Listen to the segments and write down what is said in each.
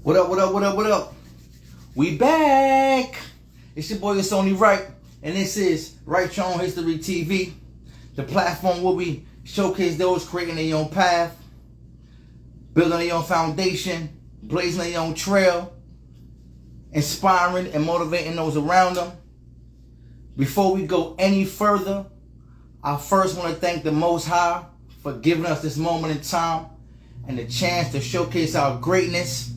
What up, what up, what up, what up? We back. It's your boy, it's only right. And this is Right Your Own History TV, the platform where we showcase those creating their own path, building their own foundation, blazing their own trail, inspiring and motivating those around them. Before we go any further, I first want to thank the Most High for giving us this moment in time and the chance to showcase our greatness.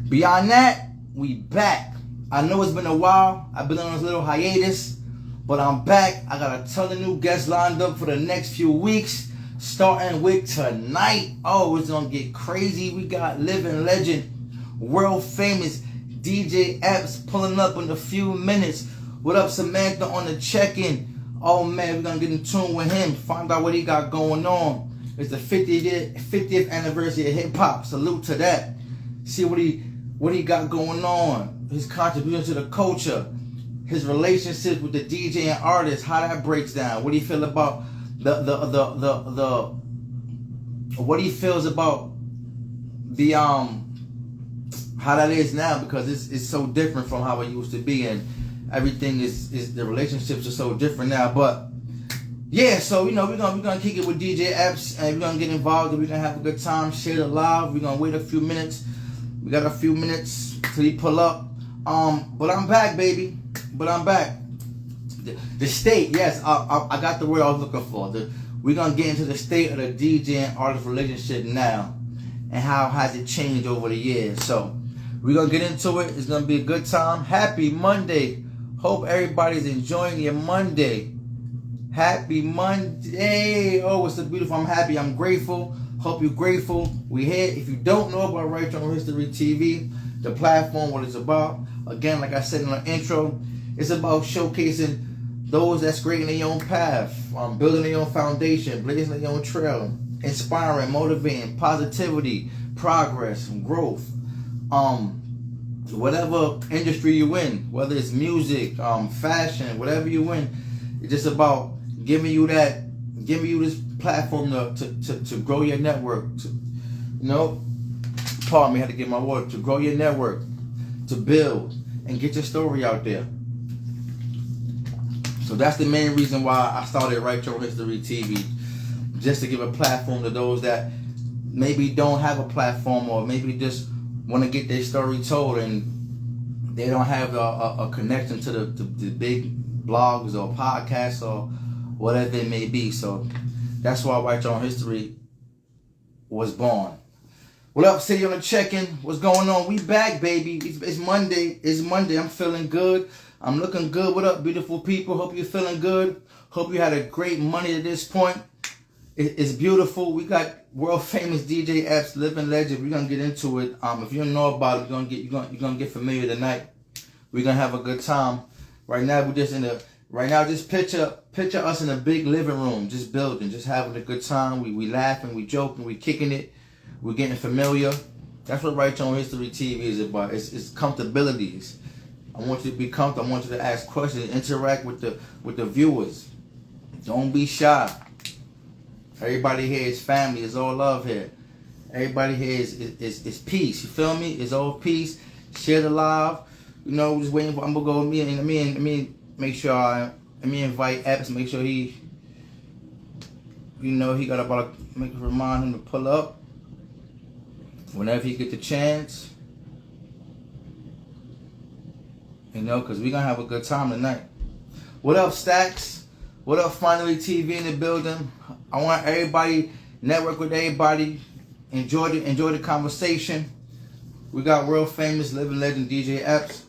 Beyond that, we back. I know it's been a while. I've been on this little hiatus, but I'm back. I got a ton of new guests lined up for the next few weeks, starting with tonight. Oh, it's gonna get crazy. We got living legend, world famous DJ Epps pulling up in a few minutes. What up, Samantha on the check-in? Oh man, we're gonna get in tune with him, find out what he got going on. It's the 50th anniversary of hip hop. Salute to that. See what he got going on, his contribution to the culture, his relationship with the DJ and artist, how that breaks down, what he feel about what he feels about the how that is now, because it's so different from how it used to be, and everything is the relationships are so different now. But yeah, so we're gonna kick it with DJ Epps, and we're gonna get involved, and we're gonna have a good time, share the live. We're gonna wait a few minutes. We got a few minutes till he pull up. But I'm back, baby. But I'm back. The state, yes, I got the word I was looking for. We're gonna get into the state of the DJ and artist relationship now, and how has it changed over the years. So we're gonna get into it. It's gonna be a good time. Happy Monday. Hope everybody's enjoying your Monday. Happy Monday. Oh, it's so beautiful. I'm happy. I'm grateful. Hope you're grateful. We here. If you don't know about Right Your Own History TV, the platform, what it's about, again, like I said in the intro, it's about showcasing those that's creating their own path, building their own foundation, blazing their own trail, inspiring, motivating, positivity, progress, growth. Whatever industry you in, whether it's music, fashion, whatever you in, it's just about giving you this platform to grow your network. Pardon me, I had to get my word. To grow your network, to build and get your story out there. So that's the main reason why I started Right Your Own History TV, just to give a platform to those that maybe don't have a platform, or maybe just want to get their story told and they don't have a connection to the big blogs or podcasts or whatever it may be. So that's why Right Your Own History was born. What up, City on the check-in? What's going on? We back, baby. It's Monday. It's Monday. I'm feeling good. I'm looking good. What up, beautiful people? Hope you're feeling good. Hope you had a great Monday to this point. It's beautiful. We got world famous DJ Epps, living legend. We're gonna get into it. If you don't know about it, you're gonna get familiar tonight. We're gonna have a good time. Right now, just picture us in a big living room, just building, just having a good time. We laughing, we joking, we kicking it, we're getting familiar. That's what Right Your Own History TV is about. It's comfortabilities. I want you to be comfortable. I want you to ask questions, interact with the viewers. Don't be shy. Everybody here is family. It's all love here. Everybody here is peace. You feel me? It's all peace. Share the live. Just waiting for. I'm gonna go. Make sure let me invite Epps. Make sure he got about remind him to pull up whenever he get the chance. Because we're gonna have a good time tonight. What up, Stacks? What up, Finally TV in the building? I want everybody network with everybody. Enjoy the conversation. We got world famous living legend DJ Epps.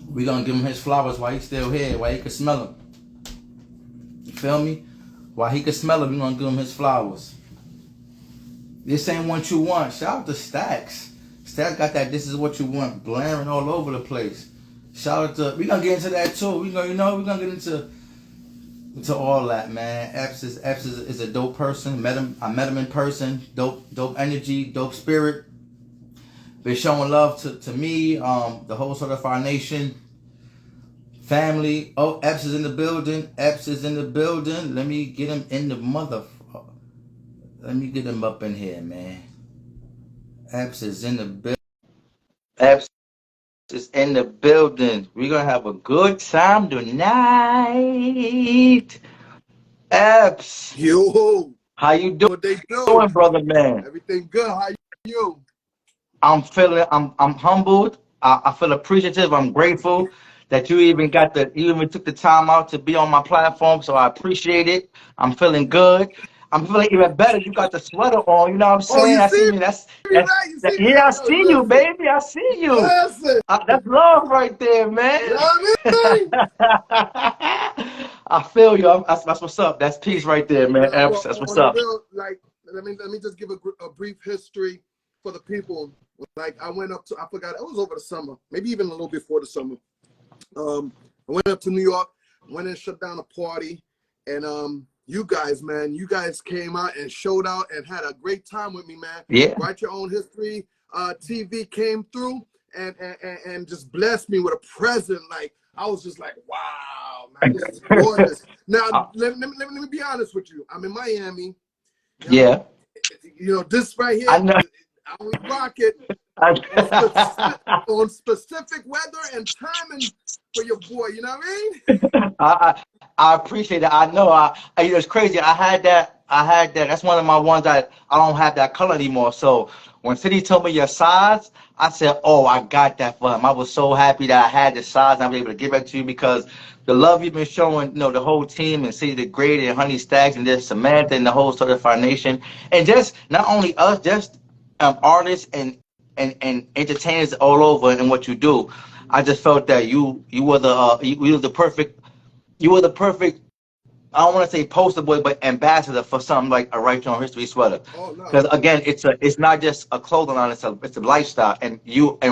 We're gonna give him his flowers while he's still here, while he can smell them. You feel me? While he can smell them, we're gonna give him his flowers. This ain't what you want. Shout out to Stacks. Stacks got that "This Is What You Want" blaring all over the place. Shout out to, we're gonna get into that too. We're gonna get into all that, man. Epps is a dope person. I met him in person. Dope energy, dope spirit. Been showing love to me, the whole Certified Nation family. Oh, Epps is in the building. Epps is in the building. Let me get him in the mother. Let me get him up in here, man. Epps is in the building. Epps is in the building. We're gonna have a good time tonight. Epps, Yo, how you what they do? doing, brother man? Everything good? How you? I'm humbled. I feel appreciative. I'm grateful that you even took the time out to be on my platform. So I appreciate it. I'm feeling good. I'm feeling even better. You got the sweater on. You know what I'm Oh, saying? you I see see you. me, right? You see me, Yeah, I right? Yo, see you, listen, baby. I see you. listen. That's love right there, man. You know what I mean? I feel you. That's what's up. That's peace right there, man. Nah, Epps, well, that's what's on the up. real, like, let me just give a brief history for the people. Like, I went up to, I forgot, it was over the summer, maybe even a little before the summer. I went up to New York, went and shut down a party, and you guys, man, you guys came out and showed out and had a great time with me, man. Yeah. Write Your Own History TV came through and just blessed me with a present. Like, I was just like, wow, man, this is gorgeous. Now, Uh, let me be honest with you. I'm in Miami. You know, yeah. this right I here, know. I only rock it on specific weather and timing for your boy. You know what I mean? I appreciate that. I know. It's crazy. I had that. That's one of my ones that I don't have that color anymore. So when City told me your size, I said, "Oh, I got that for him." I was so happy that I had the size and I was able to give it to you because the love you've been showing, the whole team and City the Great and Honey Stacks and just Samantha and the whole Certified Nation, and just not only us, just artists and entertainers all over and what you do. I just felt that you were the perfect I don't want to say poster boy, but ambassador for something like a Right Your Own History sweater. Oh no. Because again, it's not just a clothing line; it's a lifestyle. And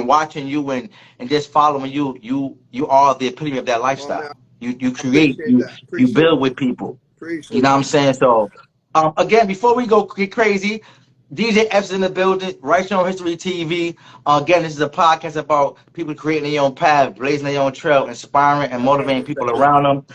watching you and just following you are the epitome of that Oh man, lifestyle. You I create, appreciate that. you Appreciate build that. with people. You Appreciate know what I'm that. saying? So, again, before we go get crazy, DJ F's in the building, Right Your Own History TV. Again, this is a podcast about people creating their own path, blazing their own trail, inspiring and motivating people around them.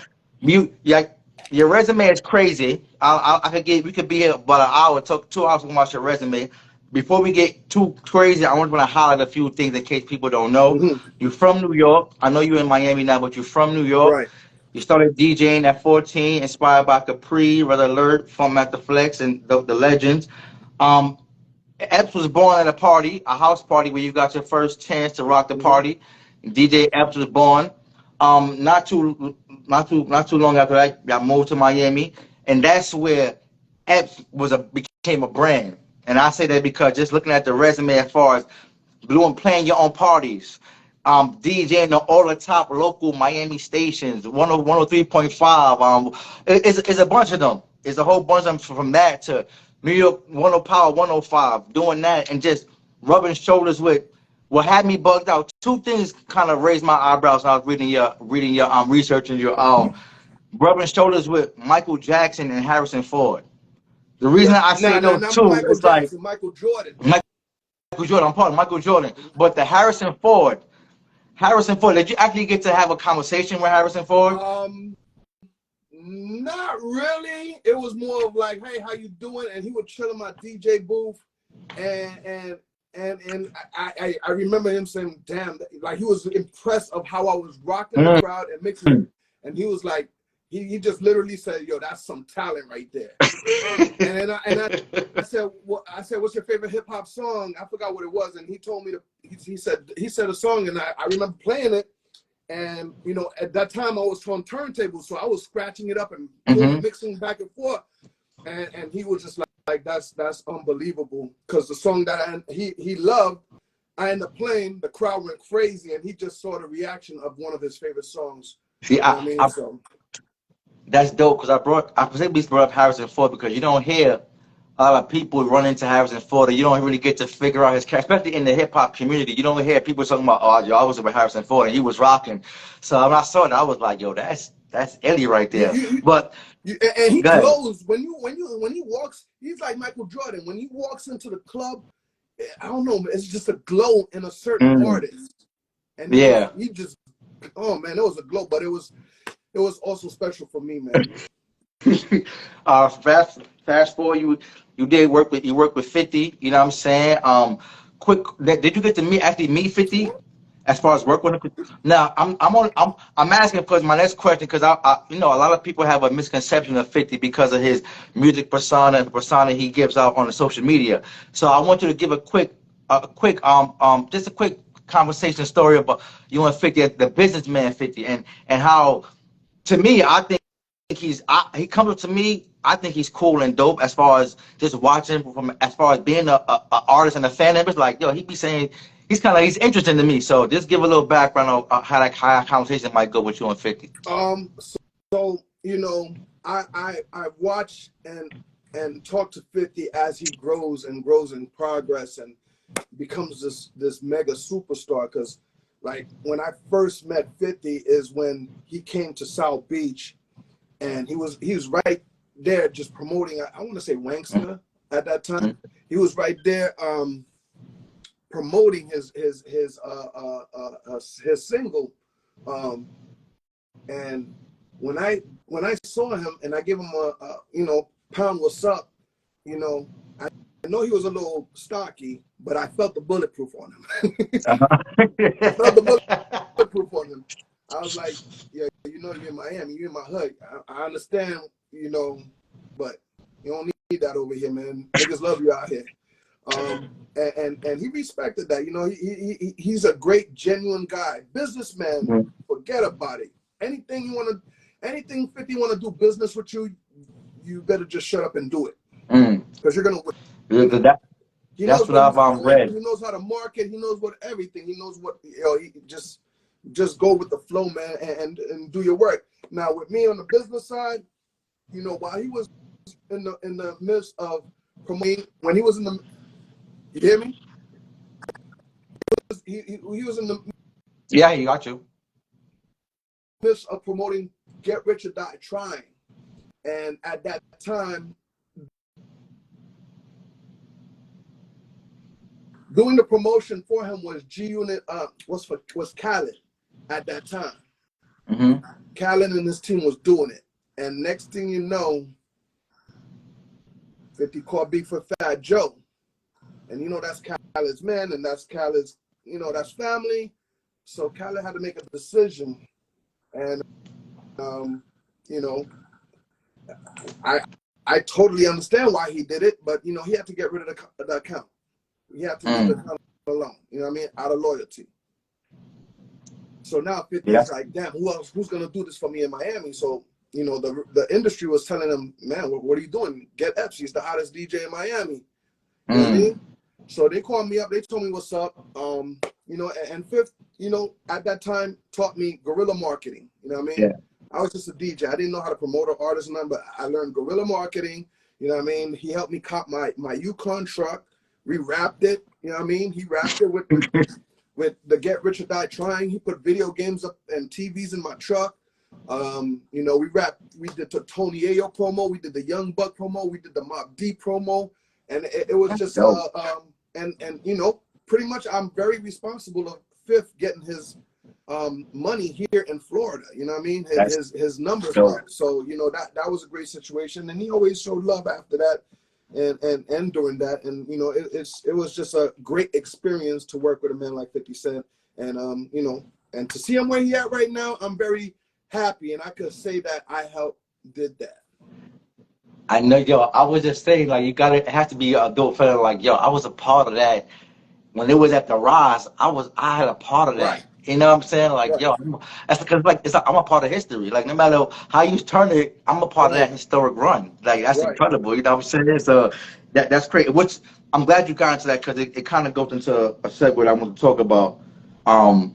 Yeah, your resume is crazy. We could be here about an hour, talk 2 hours about your resume. Before we get too crazy, I want to highlight a few things in case people don't know. Hmm. You're from New York. I know you're in Miami now, but you're from New York. Right. You started DJing at 14, inspired by Capri, Red Alert, Funk Master Flex, and the legends. Um, Epps was born at a party, a house party where you got your first chance to rock the Hmm. party. DJ Epps was born. Not too long after that, I moved to Miami, and that's where Epps became a brand. And I say that because just looking at the resume as far as doing playing your own parties, DJing on all the top local Miami stations, 10 103.5. It's a bunch of them. It's a whole bunch of them from that to New York 10 Power 105, doing that and just rubbing shoulders with what had me bugged out. Two things kind of raised my eyebrows when I was reading your research and your rubbing shoulders with Michael Jackson and Harrison Ford. The reason Yeah. I say Nah, nah, those not two Michael is like Jackson, Michael Jordan. Michael Jordan. I'm part of Michael Jordan, but the Harrison Ford. Harrison Ford. Did you actually get to have a conversation with Harrison Ford? Um, Not really. It was more of like, hey, how you doing? And he would chill in my DJ booth, and and I remember him saying, damn, like he was impressed of how I was rocking the Mm. crowd and mixing it. And he was like, he just literally said, yo, that's some talent right there. And then I said, what's your favorite hip hop song? I forgot what it was, and he told me he said a song, and I remember playing it. And at that time I was on turntables, so I was scratching it up and hmm mixing back and forth. And he was just like that's unbelievable, because the song that he loved, I ended up playing. The crowd went crazy, and he just saw the reaction of one of his favorite songs. See, You know what I mean? So that's dope because I specifically brought up Harrison Ford because you don't hear a lot of people run into Harrison Ford and you don't really get to figure out his character, especially in the hip hop community. You don't hear people talking about, oh, yo, I was with Harrison Ford and he was rocking. So when I saw it, I was like, yo, that's Eddie right you, there. you, But and he go ahead. glows when he walks. He's like Michael Jordan. When he walks into the club, I don't know, it's just a glow in a certain Mm, artist. And yeah. he just, oh man, it was a glow, but it was also special for me, man. Fast fast forward, you work with 50. You know what I'm saying? Quick, did you get to meet 50? As far as work with him, now I'm asking because my next question, because I you know, a lot of people have a misconception of 50 because of his music persona and the persona he gives out on the social media. So I want you to give just a quick conversation story about you and 50, the businessman 50, and how, to me, I think he comes up to me. I think he's cool and dope as far as just watching from, as far as being a artist and a fan of it. Like, yo, he be saying he's interesting to me. So just give a little background on how that conversation might go with you and 50. So you know, I watch and talk to 50 as he grows and grows in progress and becomes this mega superstar. Because like when I first met 50 is when he came to South Beach, and he was right there just promoting. I want to say Wankster at that time. He was right there promoting his single, and when I saw him and I gave him a you know, pound what's up, you know, I know he was a little stocky, but I felt the bulletproof on him. I felt the bulletproof on him. I was like, yeah, you know, you're in Miami, you're in my hood. I understand, you know, but you don't need that over here, man. Niggas love you out here. And he respected that. You know, he's a great, genuine guy. Businessman, forget about it. Anything 50 want to do business with you, you better just shut up and do it. Because you're going to win. That's what I've read. He knows how to market. He knows what everything. He knows what, you know, he just go with the flow, man, and do your work. Now with me on the business side, you know, while he was in the midst of promoting, when he was in the, you hear me? He was in the Yeah, he got you. midst of promoting Get Rich or Die Trying, and at that time, doing the promotion for him was G Unit. Was Khaled at that time. Khaled and his team was doing it, and next thing you know, 50 caught beef with Fat Joe, and you know that's Khaled's man, and that's Khaled's, you know, that's family. So Khaled had to make a decision, and you know, I totally understand why he did it, but you know, he had to get rid of the account. He had to leave the account alone. You know what I mean? Out of loyalty. So now 50 is like, damn, who's gonna do this for me in Miami? So, you know, the industry was telling him, man, what are you doing? Get Epps. He's the hottest DJ in Miami. You know what I mean? So they called me up. They told me what's up. You know, and Fifth, you know, at that time taught me guerrilla marketing. You know what I mean? Yeah. I was just a DJ. I didn't know how to promote an artist, and but I learned guerrilla marketing. You know what I mean? He helped me cop my Yukon truck. We wrapped it. You know what I mean? He wrapped it with the Get Rich or Die Trying. He put video games up and TVs in my truck. You know, we did the Tony Ayo promo. We did the Young Buck promo. We did the Mob D promo. And it was just, and you know, pretty much I'm very responsible of Fifth getting his money here in Florida. You know what I mean? His numbers up. So, you know, that was a great situation. And he always showed love after that and during that. And, you know, it was just a great experience to work with a man like 50 Cent. And, you know, and to see him where he at right now, I'm very happy. And I could say that I helped did that. I know, yo, I was just saying, like, it has to be a dope feeling. Like, yo, I was a part of that when it was at the Rise. I had a part of that. Right. You know what I'm saying? Like, right. Yo, that's because I'm a part of history. Like, no matter how you turn it, I'm a part of that historic run. Like, that's incredible. You know what I'm saying? So that's great. Which I'm glad you got into that, because it kind of goes into a segue that I want to talk about.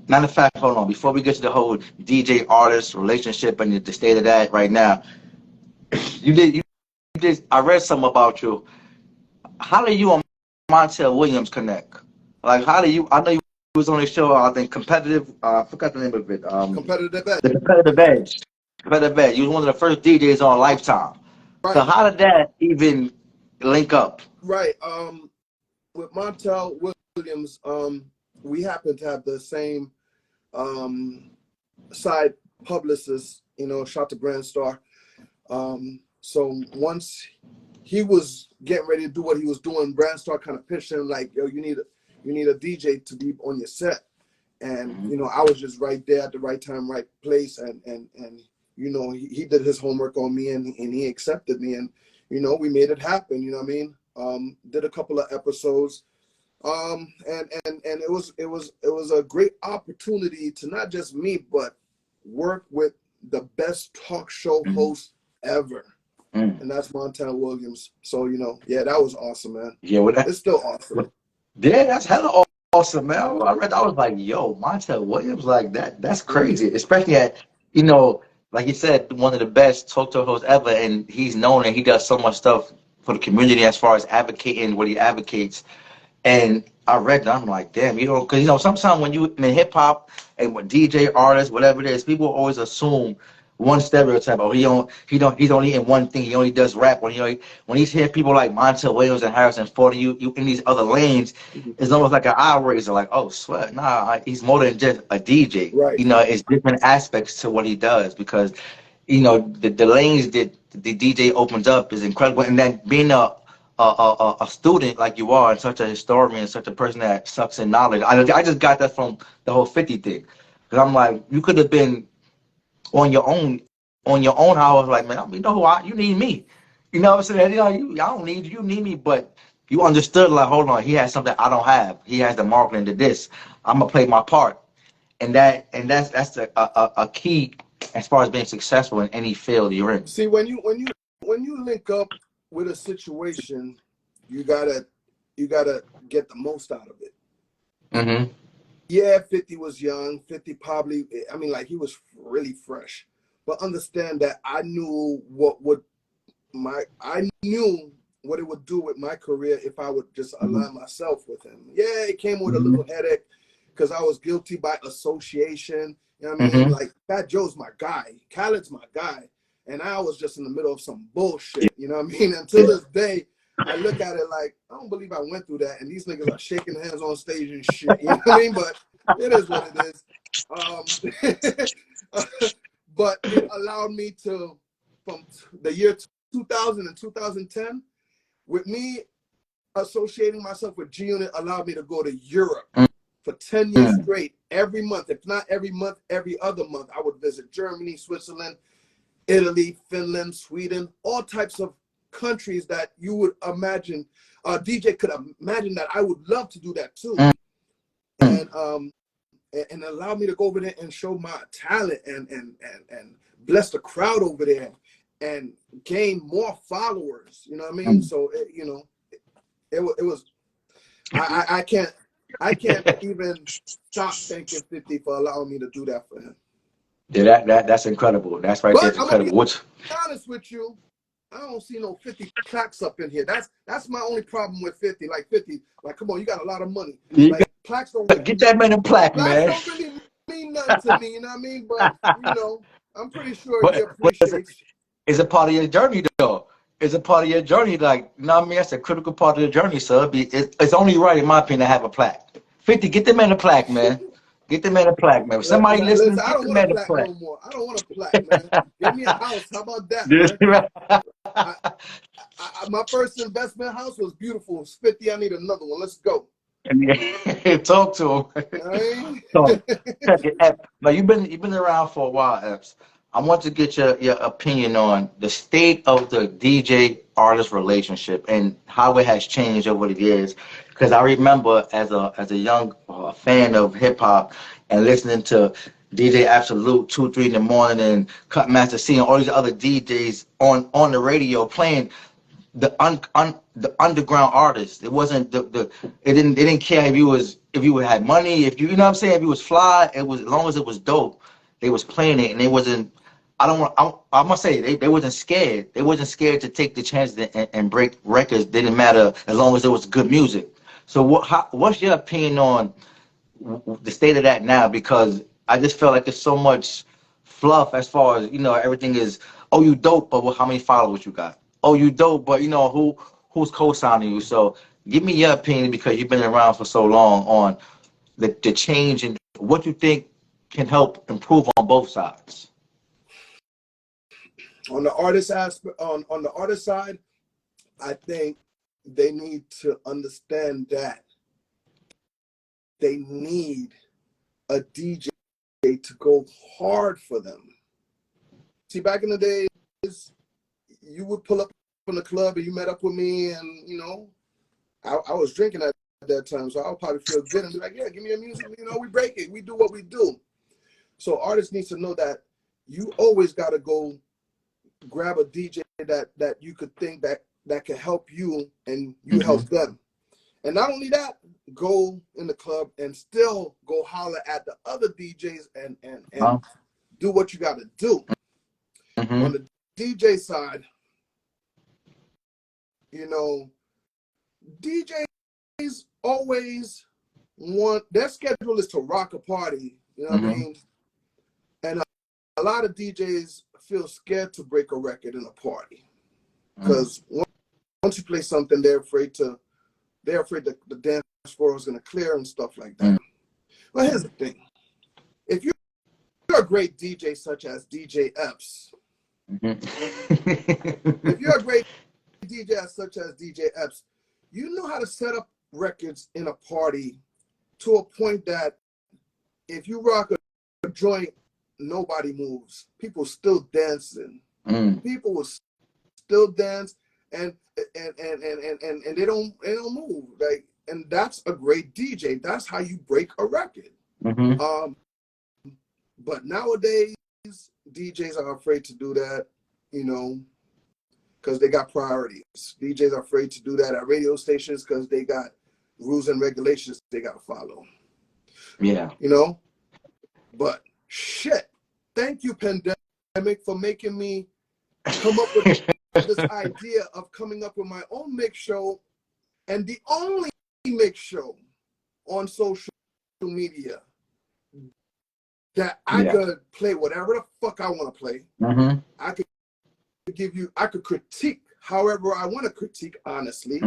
Matter of fact, hold on. Before we get to the whole DJ artist relationship and the state of that right now, I read something about you. How do you and Montel Williams connect? Like, I know you was on the show, I think, Competitive, I forgot the name of it. Competitive Edge. The Competitive Edge. Competitive Edge. You was one of the first DJs on Lifetime. Right. So how did that even link up? Right. With Montel Williams, we happen to have the same side publicist, you know, shout to Grand Star. So once he was getting ready to do what he was doing. Brand started kind of pitching him like, yo, you need a DJ to be on your set. And you know, I was just right there at the right time, right place, and you know, he did his homework on me, and he accepted me, and you know, we made it happen. You know what I mean? Did a couple of episodes, and it was a great opportunity to not just meet, but work with the best talk show host ever, and that's Montel Williams. So you know, yeah, that was awesome, man. Yeah, well, It's still awesome. yeah, that's hella awesome, man. I read, I was like, yo, Montel Williams, like that's crazy. Especially at, you know, like you said, one of the best talk show hosts ever, and he's known and he does so much stuff for the community as far as advocating what he advocates. And I read that, I'm like, damn, you know, because you know, sometimes when you in hip hop and when DJ artists, whatever it is, people always assume one stereotype. Oh, he's only in one thing. He only does rap. When when he's hearing people like Montel Williams and Harrison Ford, you in these other lanes, it's almost like an eye raiser. Like, oh, sweat, nah, he's more than just a DJ. Right. You know, it's different aspects to what he does because, you know, the lanes that the DJ opens up is incredible, and then being a student like you are, and such a historian, and such a person that sucks in knowledge. I just got that from the whole 50 thing, because I'm like, you could have been on your own. I was like, man, you know who you need me. You know what I'm saying? You know, I don't need you. You need me, but you understood. Like, hold on, he has something I don't have. He has the marketing to this. I'm gonna play my part, and that's a key as far as being successful in any field you're in. See, when you link up with a situation, you gotta get the most out of it. Mm-hmm. Yeah, 50 was young. 50 probably, I mean, like, he was really fresh. But understand that I knew what it would do with my career if I would just align myself with him. Yeah, it came with a little headache because I was guilty by association. You know what I mean? Like, Fat Joe's my guy. Khaled's my guy. And I was just in the middle of some bullshit. You know what I mean? Until this day, I look at it like, I don't believe I went through that. And these niggas are shaking hands on stage and shit. You know what I mean? But it is what it is. But it allowed me to, from the year 2000 and 2010, with me associating myself with G Unit, allowed me to go to Europe for 10 years straight. Every month, if not every month, every other month, I would visit Germany, Switzerland, Italy, Finland, Sweden, all types of countries that you would imagine. DJ could imagine that I would love to do that too. And allow me to go over there and show my talent and bless the crowd over there and gain more followers. You know what I mean? So it was. I can't even stop thanking 50 for allowing me to do that for him. Yeah, that's incredible. That's right. That's incredible. I'm gonna be honest with you, I don't see no 50 plaques up in here. That's my only problem with 50. Like 50, like, come on, you got a lot of money. Like, plaques don't get that man a plaque, man. Plaques don't really mean nothing to me, you know what I mean? But you know, I'm pretty sure he appreciates. It's a part of your journey, though. It's a part of your journey, like, you know what I mean? That's a critical part of the journey, so it's only right, in my opinion, to have a plaque. 50, get the man a plaque, man. Get the man a plaque, man. If somebody listening, I don't want a plaque no more. I don't want a plaque, man. Give me a house. How about that, man? My first investment house was beautiful. It was 50. I need another one. Let's go. Talk to him. Now you've been around for a while, Epps. I want to get your opinion on the state of the DJ artist relationship and how it has changed over the years. Because I remember as a young fan of hip hop and listening to DJ Absolute 2, 3 in the morning and Cutmaster C and all these other DJs on the radio playing the underground artists. It wasn't they didn't care if you had money, if you know what I'm saying, if you was fly, it was, as long as it was dope, they was playing it, and they wasn't. I'm gonna say they wasn't scared. They wasn't scared to take the chance and break records. Didn't matter as long as it was good music. So what's your opinion on the state of that now? Because I just feel like there's so much fluff as far as, you know, everything is, oh, you dope, but how many followers you got? Oh, you dope, but you know who's co-signing you? So give me your opinion, because you've been around for so long, on the change and what you think can help improve on both sides. On the artist aspect, on the artist side, I think they need to understand that they need a DJ to go hard for them. See, back in the days, you would pull up in the club and you met up with me, and you know, I was drinking at that time, so I'll probably feel good and be like, yeah, give me your music. You know, we break it, we do what we do. So artists need to know that you always got to go grab a DJ that you could think that can help you and you help them. And not only that, go in the club and still go holler at the other DJs and do what you got to do. On the DJ side, you know, DJs always want, their schedule is to rock a party, you know what I mean? And a lot of DJs feel scared to break a record in a party because once you play something, they're afraid that the dance floor is going to clear and stuff like that. But here's the thing. If you're a great DJ such as DJ Epps, if you're a great DJ such as DJ Epps, you know how to set up records in a party to a point that if you rock a joint, nobody moves. People still dancing. People will still dance and they don't move. Like, and that's a great DJ. That's how you break a record. But nowadays, DJs are afraid to do that, you know, because they got priorities. DJs are afraid to do that at radio stations because they got rules and regulations they got to follow. Yeah. You know? But shit, thank you, pandemic, for making me come up with this idea of coming up with my own mix show, and the only mix show on social media that I could play whatever the fuck I want to play. I could critique however I want to critique, honestly.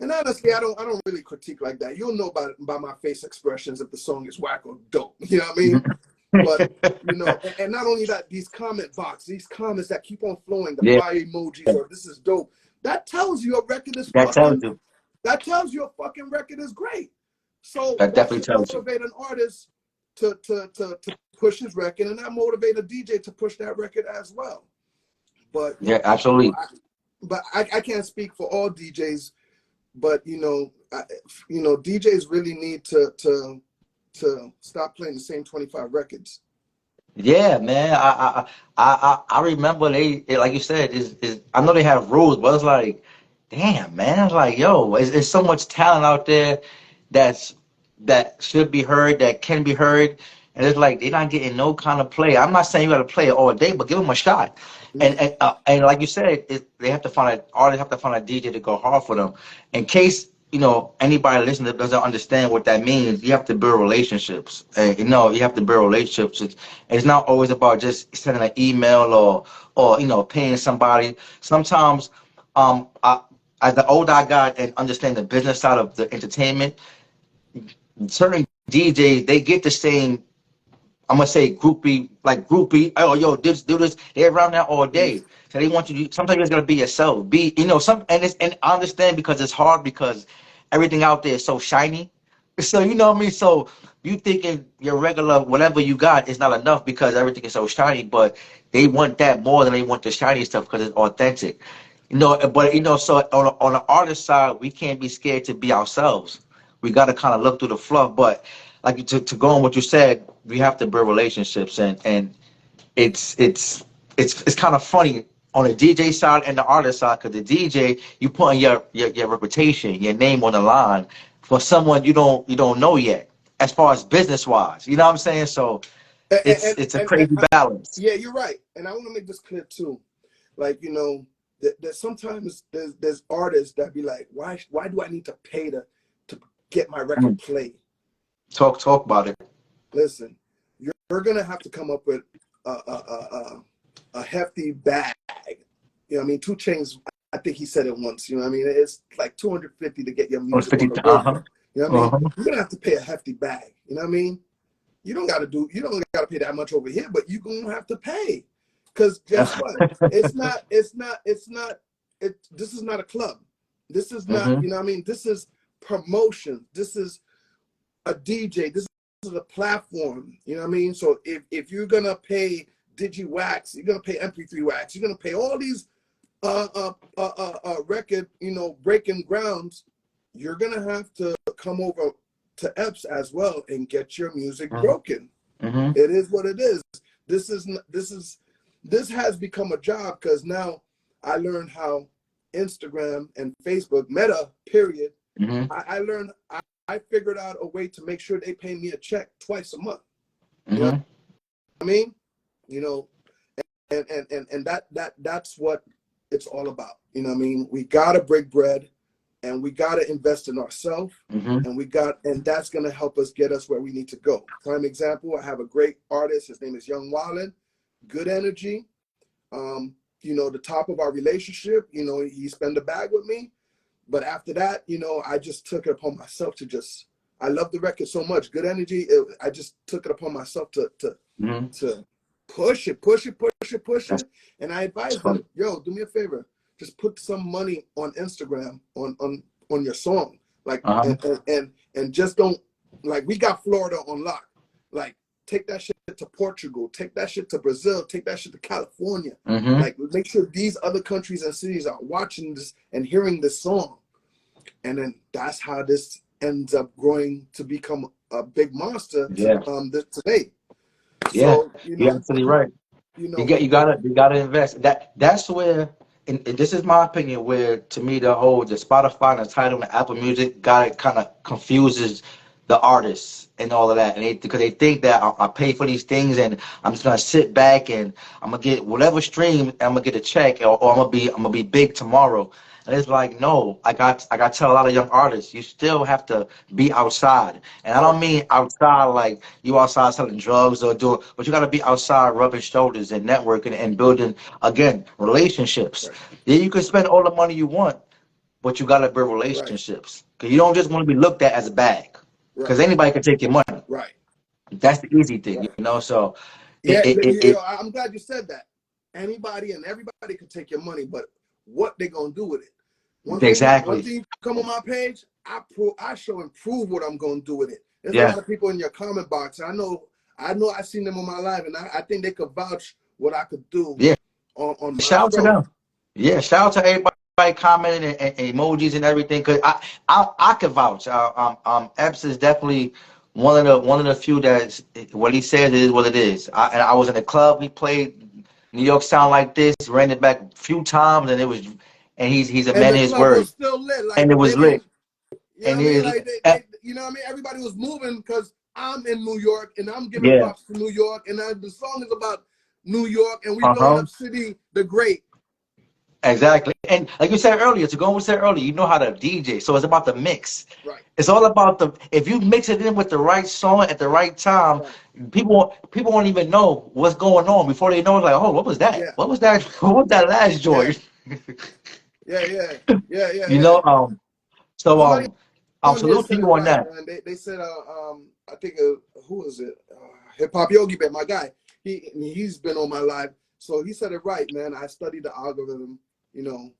And honestly, I don't really critique like that. You'll know by my face expressions if the song is whack or dope. You know what I mean? But you know, and not only that, these comment box, these comments that keep on flowing, the fire emojis or this is dope, that tells you a record is that tells you a fucking record is great. So that definitely tells you. Motivate an artist to push his record, and that motivate a DJ to push that record as well. But yeah, absolutely. I can't speak for all DJs, but you know, DJs really need to stop playing the same 25 records. Yeah, man. I remember they like you said, is I know they have rules, but it's like, damn, man. It's like, yo, it's so much talent out there that should be heard, that can be heard. And it's like they're not getting no kind of play. I'm not saying you got to play it all day, but give them a shot. And like you said, they have to find artists have to find a DJ to go hard for them. In case you know anybody listening that doesn't understand what that means, you have to build relationships. You know, you have to build relationships. It's not always about just sending an email or you know paying somebody. Sometimes, as the older I got and understand the business side of the entertainment, certain DJs they get the same. I'm gonna say groupie. Oh, yo, do this. They're around there all day, so they want you to. Sometimes you just gotta be yourself. Be, you know, and I understand because it's hard because everything out there is so shiny. So you know what I mean. So you thinking your regular whatever you got is not enough because everything is so shiny, but they want that more than they want the shiny stuff because it's authentic. You know, but you know, so on the artist side, we can't be scared to be ourselves. We gotta kind of look through the fluff, but. Like to go on what you said, we have to build relationships, and it's kind of funny on the DJ side and the artist side, because the DJ you putting your reputation, your name on the line for someone you don't know yet, as far as business wise, you know what I'm saying? So it's a crazy balance. Yeah, you're right, and I want to make this clear too. Like you know, that sometimes there's artists that be like, why do I need to pay to get my record played? Talk about it. Listen, you're gonna have to come up with a hefty bag. You know what I mean? 2 Chainz, I think he said it once. You know what I mean? It's like $250 to get your music on the radio. You know what I mean? You're gonna have to pay a hefty bag. You know what I mean? You don't gotta pay that much over here, but you're gonna have to pay. Because guess what? This is not a club. This is not, you know what I mean? This is promotion. This is a DJ. This is a platform. You know what I mean? So if you're gonna pay DigiWax, you're gonna pay MP3 Wax, you're gonna pay all these record, you know, breaking grounds, you're gonna have to come over to EPS as well and get your music broken. It is what it is. This has become a job, because now I learned how Instagram and Facebook, Meta, period. I learned, I figured out a way to make sure they pay me a check twice a month. You know what I mean? You know, and that's what it's all about. You know what I mean? We gotta break bread, and we gotta invest in ourselves, and that's gonna help us get us where we need to go. Prime example, I have a great artist. His name is Young Wallen. Good energy. You know, the top of our relationship, you know, he spent the bag with me. But after that, you know, I just took it upon myself to just, I love the record so much. Good energy. I just took it upon myself to push it. And I advised him, yo, do me a favor. Just put some money on Instagram on your song. Like, and just don't, like, we got Florida on lock. Like, take that shit to Portugal, take that shit to Brazil, take that shit to California. Like, make sure these other countries and cities are watching this and hearing this song. And then that's how this ends up growing to become a big monster today. So, you know, you're absolutely right. You know, you gotta invest. That's where, and this is my opinion, where to me the Spotify and the title and the Apple Music kind of confuses the artists and all of that, and because they think that I pay for these things and I'm just gonna sit back and I'm gonna get whatever stream, I'm gonna get a check, or I'm gonna be big tomorrow. And it's like, no, I got to tell a lot of young artists, you still have to be outside. And I don't mean outside like you outside selling drugs or doing, but you got to be outside rubbing shoulders and networking and building, again, relationships. Then you can spend all the money you want, but you got to build relationships. Because you don't just want to be looked at as a bag. Because anybody can take your money. That's the easy thing, you know. So I'm glad you said that. Anybody and everybody can take your money, but what they gonna do with it? Once you come on my page, I show and prove what I'm gonna do with it. There's a lot of people in your comment box. I know I've seen them on my live, and I think they could vouch what I could do. On my shout out to them. Shout out to everybody commenting and emojis and everything, because I can vouch. Epps is definitely one of the few that's what he says is what it is. I was in a club, we played New York Sound Like This, ran it back a few times, and he's a man of his word. Was still lit. Like, and it was lit. You know what I mean? Like you know what I mean? Everybody was moving because I'm in New York and I'm giving props to New York, and the song is about New York, and we blowing up City the Great. Exactly. And like you said earlier, to go on what you said earlier, you know how to DJ. So it's about the mix. It's all about if you mix it in with the right song at the right time, people won't even know what's going on. Before they know, it's like, oh, what was that? What was that? What was that last joint? You know, so salute to you on that. They said, I think who is it? Hip Hop Yogi Bear, my guy. He's been on my live, so he said it right, man. I studied the algorithm, you know,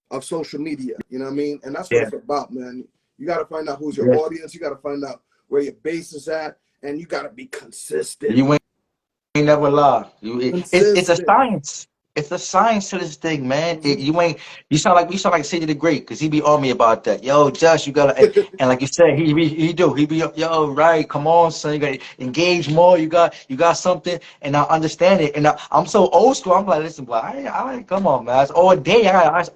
of social media. You know what I mean? And that's what it's about, man. You got to find out who's your audience. You got to find out where your base is at, and you got to be consistent. You ain't never lie. It's a science. It's a science to this thing, man. You sound like City the Great, because he be on me about that. Yo, Josh, you gotta and like you said, he be yo, right, come on, son, you gotta engage more. You got something, and I understand it. And I'm so old school. I'm like, listen, boy, I come on, man. It's all day.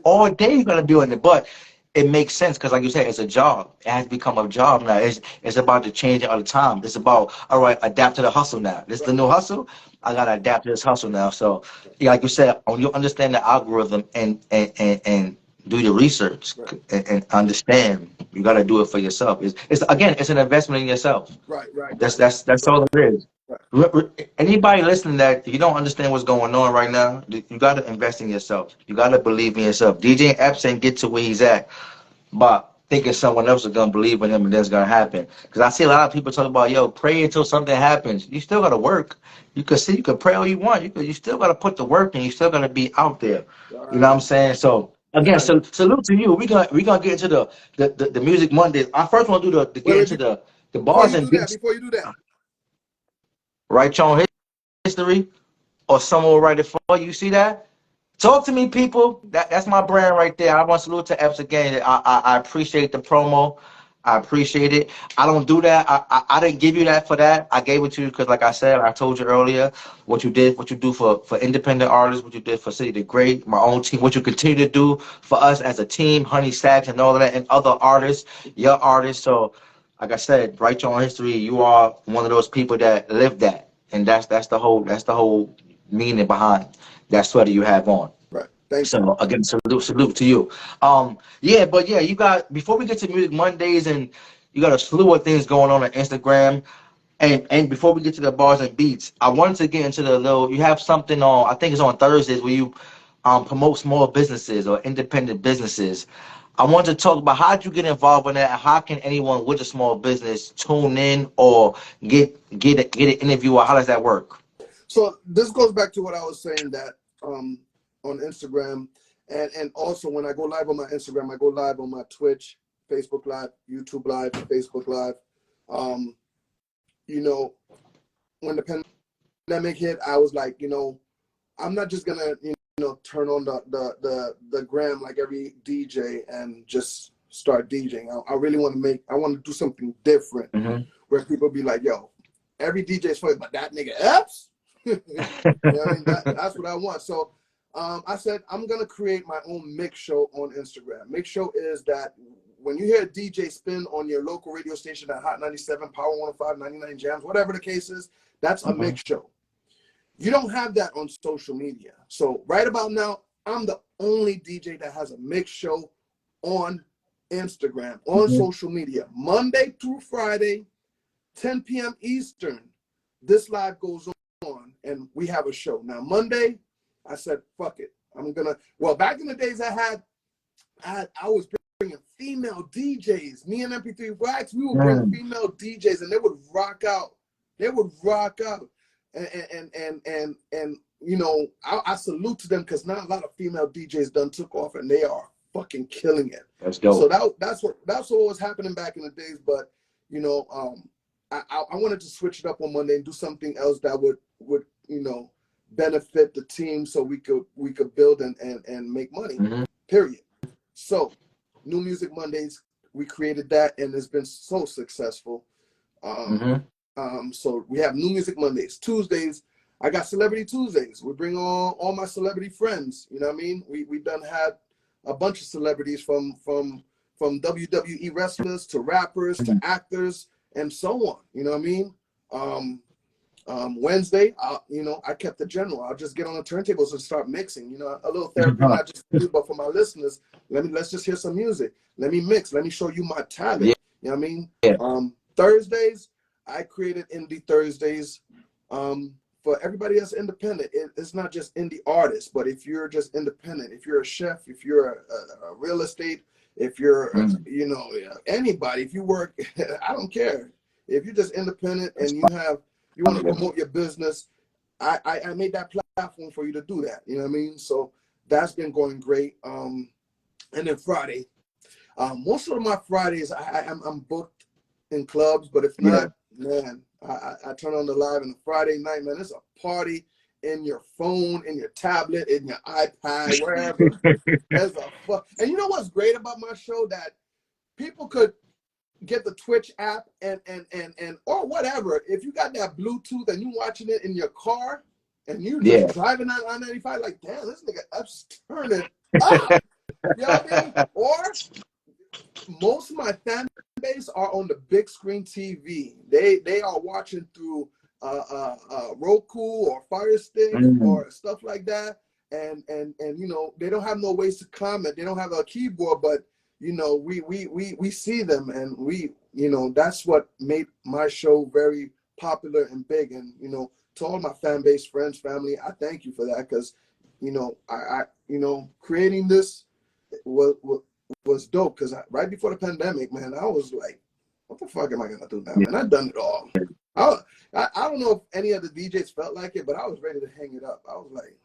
All day you gotta be on it, but it makes sense because, like you said, it's a job. It has become a job now. It's about to change all the time. It's about, all right, adapt to the hustle now. This is the new hustle. I gotta adapt to this hustle now. So, like you said, when you understand the algorithm and do your research and understand, you gotta do it for yourself. It's an investment in yourself. Right. That's all it is. Anybody listening that you don't understand what's going on right now, you got to invest in yourself. You got to believe in yourself. DJ Epps ain't get to where he's at, but thinking someone else is going to believe in him and that's going to happen. Because I see a lot of people talk about, yo, pray until something happens. You still got to work. You can pray all you want. You still got to put the work in. You still got to be out there. You know what I'm saying? So Again, salute to you. We gonna get into the Music Mondays. I first want to do the get Wait, into the before bars you and do that, beats. before you do that, Write your own history, or someone will write it for you. You see that? Talk to me, people. That's my brand right there. I want to salute to Epps again. I appreciate the promo. I appreciate it. I don't do that. I didn't give you that for that. I gave it to you because, like I said, I told you earlier what you did, what you do for independent artists, what you did for City the Great, my own team, what you continue to do for us as a team, Honey Sacks and all of that, and other artists, your artists. So, like I said, write your own history. You are one of those people that live that, and that's the whole meaning behind that sweater you have on. right? Thank you. So again, salute to you. Yeah, you got before we get to Music Mondays, and you got a slew of things going on Instagram. And before we get to the bars and beats, I wanted to get into the little. You have something on. I think it's on Thursdays where you promote small businesses or independent businesses. I want to talk about how did you get involved in that, and how can anyone with a small business tune in or get an interview, or how does that work? So this goes back to what I was saying that on Instagram, and also when I go live on my Instagram, I go live on my Twitch, Facebook Live, YouTube Live, Facebook Live. You know, when the pandemic hit, I was like, you know, I'm not just gonna turn on the gram like every DJ and just start DJing. I really want to do something different where people be like, yo, every DJ is funny, but that nigga Epps. You know what I mean? That's what I want. So I said, I'm going to create my own mix show on Instagram. Mix show is that when you hear a DJ spin on your local radio station at Hot 97, Power 105, 99 Jams, whatever the case is, that's a mix show. You don't have that on social media. So right about now, I'm the only DJ that has a mix show on Instagram, on social media. Monday through Friday, 10 p.m. Eastern, this live goes on and we have a show. Now, Monday, I said, fuck it. Well, back in the days I was bringing female DJs. Me and MP3 Wax, we would bring female DJs and they would rock out. And you know, I salute to them because not a lot of female DJs done took off and they are fucking killing it. That's dope. So that's what was happening back in the days. But you know, I wanted to switch it up on Monday and do something else that would you know benefit the team so we could build and make money. Period. So New Music Mondays, we created that and it's been so successful. So we have New Music Mondays. Tuesdays, I got Celebrity Tuesdays. We bring on all my celebrity friends. You know what I mean? We done had a bunch of celebrities from WWE wrestlers to rappers to actors and so on. You know what I mean? Wednesday, I kept it general. I'll just get on the turntables and start mixing. You know, a little therapy, not just for you, but for my listeners. Let's just hear some music. Let me mix. Let me show you my talent. Yeah. You know what I mean? Yeah. Thursdays, I created Indie Thursdays for everybody that's independent. It's not just indie artists, but if you're just independent, if you're a chef, if you're a real estate, if you're, you know, anybody, if you work, I don't care. If you're just independent and you want to promote your business, I made that platform for you to do that. You know what I mean? So that's been going great. And then Friday, most of my Fridays, I'm booked in clubs, but if not, man, I turn on the live on a Friday night, man. It's a party in your phone, in your tablet, in your iPad, wherever. There's a fuck. And you know what's great about my show? That people could get the Twitch app and or whatever. If you got that Bluetooth and you watching it in your car and you just driving on I-95, like, damn, this nigga Epps turning up. You know what I mean? Or most of my fan base are on the big screen TV. They are watching through Roku or Fire Stick or stuff like that. And you know, they don't have no ways to comment. They don't have a keyboard, but you know, we see them, and you know, that's what made my show very popular and big. And you know, to all my fan base, friends, family, I thank you for that, because you know, I you know, creating this was dope, because right before the pandemic, man, I was like, what the fuck am I gonna do now? And I've done it all. I don't know if any of the DJs felt like it, but I was ready to hang it up. I was like,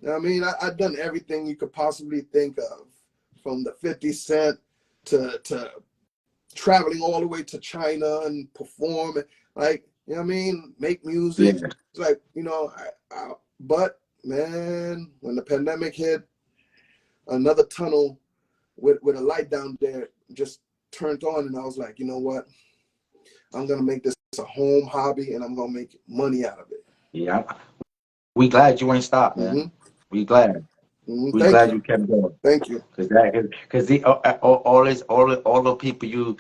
I mean, I've done everything you could possibly think of, from the 50 Cent to traveling all the way to China and perform, like, you know what I mean, make music. Yeah. It's like, you know, but man, when the pandemic hit, another tunnel with a light down there just turned on, and I was like, you know what? I'm gonna make this a home hobby, and I'm gonna make money out of it. Yeah. We glad you ain't stopped, Mm-hmm. man. We glad. We Thank glad you. you kept going. Thank you. Because the all the people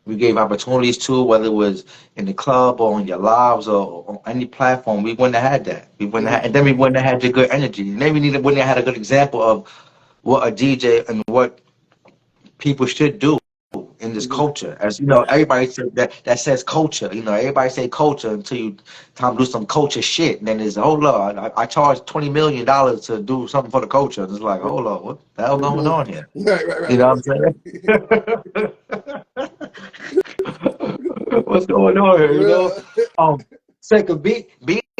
we gave opportunities to, whether it was in the club or on your lives or on any platform, we wouldn't have had that. We wouldn't have, and then we wouldn't have had the good energy. And then we wouldn't have had a good example of what a DJ and what people should do in this culture. As you know, everybody said that says culture. You know, everybody say culture until you time to do some culture shit. And then there's hold on, I charged $20 million to do something for the culture. And it's like, hold on, what the hell going on here? Right. You know what I'm saying? What's going on here? You know, second being